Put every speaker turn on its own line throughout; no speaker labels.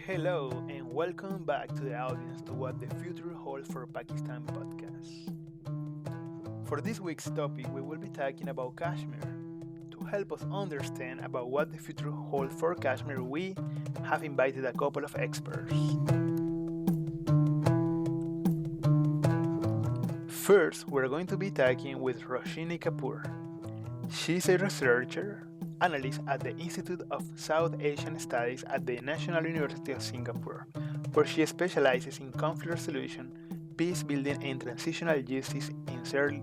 Hello and welcome back to the audience to What the Future Holds for Pakistan podcast. For this week's topic, we will be talking about Kashmir. To help us understand about what the future holds for Kashmir, we have invited a couple of experts. First, we're going to be talking with Roshini Kapoor. She's a researcher, analyst at the Institute of South Asian Studies at the National University of Singapore, where she specializes in conflict resolution, peace building, and transitional justice in Sri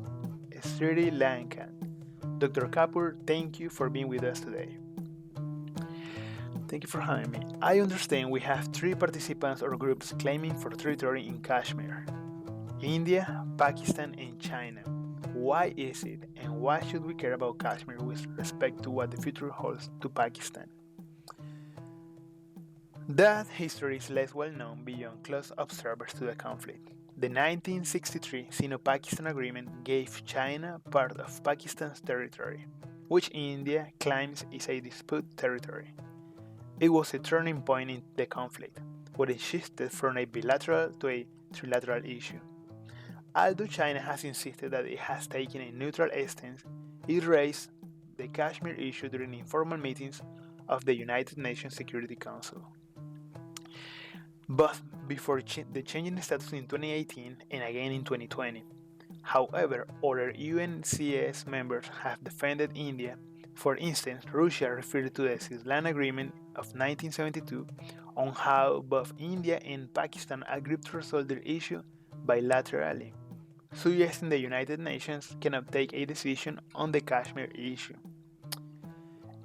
Lanka. Dr. Kapoor, thank you for being with us today. Thank you for having me. I understand we have three participants or groups claiming for territory in Kashmir: India, Pakistan, and China. Why is it, and why should we care about Kashmir with respect to what the future holds to Pakistan? That history is less well known beyond close observers to the conflict. The 1963 Sino-Pakistan Agreement gave China part of Pakistan's territory, which India claims is a disputed territory. It was a turning point in the conflict, where it shifted from a bilateral to a trilateral issue. Although China has insisted that it has taken a neutral stance, it raised the Kashmir issue during informal meetings of the United Nations Security Council. Both before the change in status in 2018 and again in 2020. However, other UNCS members have defended India. For instance, Russia referred to the Ceylan Agreement of 1972 on how both India and Pakistan agreed to resolve their issue bilaterally, suggesting the United Nations cannot take a decision on the Kashmir issue.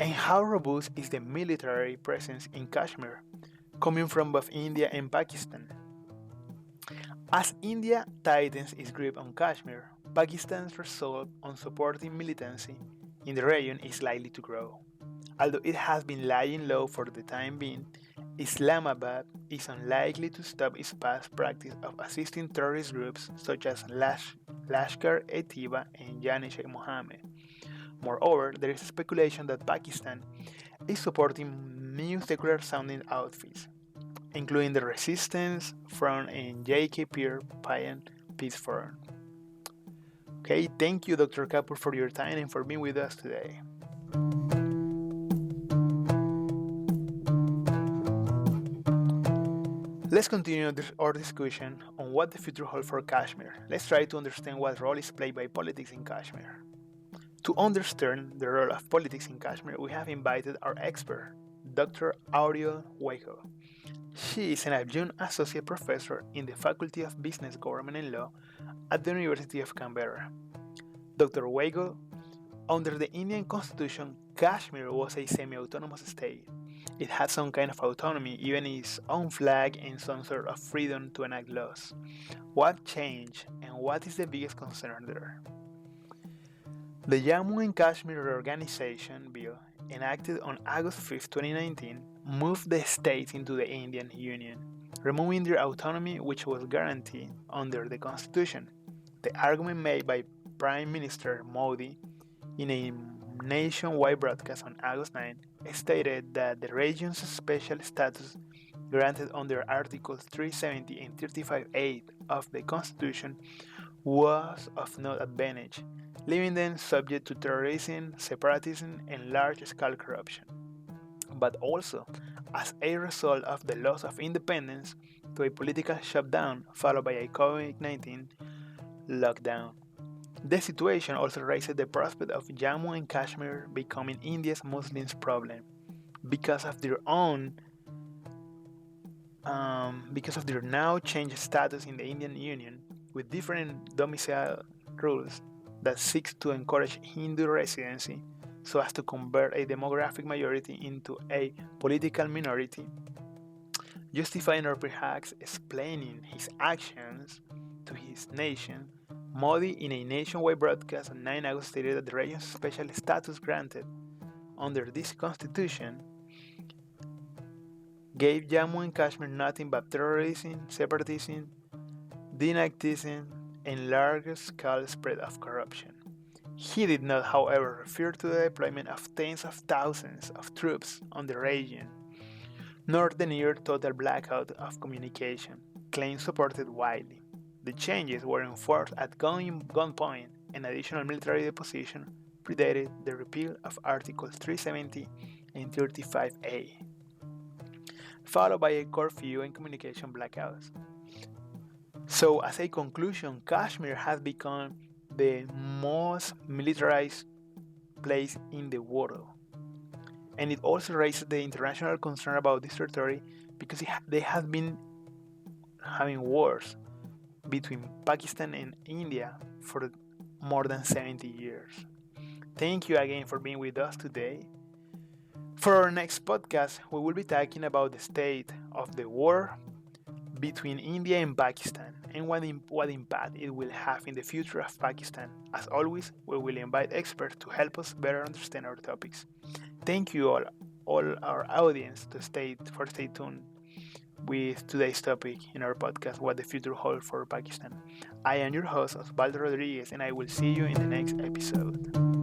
And how robust is the military presence in Kashmir, coming from both India and Pakistan? As India tightens its grip on Kashmir, Pakistan's resolve on supporting militancy in the region is likely to grow. Although it has been lying low for the time being, Islamabad is unlikely to stop its past practice of assisting terrorist groups such as Lashkar-e-Taiba and Jaish-e-Mohammed. Moreover, there is speculation that Pakistan is supporting new secular-sounding outfits, including the Resistance Front and J.K. Payan Peace Front. Okay, thank you, Dr. Kapoor, for your time and for being with us today. Let's continue our discussion on what the future holds for Kashmir. Let's try to understand what role is played by politics in Kashmir. To understand the role of politics in Kashmir, we have invited our expert, Dr. Auriel Wago. She is an adjunct associate professor in the Faculty of Business, Government and Law at the University of Canberra. Dr. Wago, under the Indian constitution, Kashmir was a semi-autonomous state. It had some kind of autonomy, even its own flag, and some sort of freedom to enact laws. What changed, and what is the biggest concern there? The Jammu and Kashmir Reorganization Bill, enacted on August 5, 2019, moved the states into the Indian Union, removing their autonomy, which was guaranteed under the constitution. The argument made by Prime Minister Modi in a nationwide broadcast on August 9 stated that the region's special status granted under Articles 370 and 35(8) of the Constitution was of no advantage, leaving them subject to terrorism, separatism, and large-scale corruption, but also as a result of the loss of independence to a political shutdown followed by a COVID-19 lockdown. The situation also raised the prospect of Jammu and Kashmir becoming India's Muslims problem because of their own because of their now changed status in the Indian Union with different domicile rules that seeks to encourage Hindu residency so as to convert a demographic majority into a political minority, justifying or perhaps explaining his actions to his nation. Modi, in a nationwide broadcast on 9 August, stated that the region's special status granted under this constitution gave Jammu and Kashmir nothing but terrorism, separatism, dynastism, and large-scale spread of corruption. He did not, however, refer to the deployment of tens of thousands of troops on the region. nor the near total blackout of communication, claims supported widely. The changes were enforced at gunpoint, and additional military deposition predated the repeal of Articles 370 and 35A, followed by a curfew and communication blackouts. So, as a conclusion, Kashmir has become the most militarized place in the world. And it also raises the international concern about this territory because they have been having wars between Pakistan and India for more than 70 years. Thank you again for being with us today. For our next podcast, we will be talking about the state of the war between India and Pakistan and what impact it will have in the future of Pakistan. As always, we will invite experts to help us better understand our topics. Thank you all our audience for stay tuned with today's topic in our podcast, What the Future Holds for Pakistan. I am your host, Osvaldo Rodriguez, and I will see you in the next episode.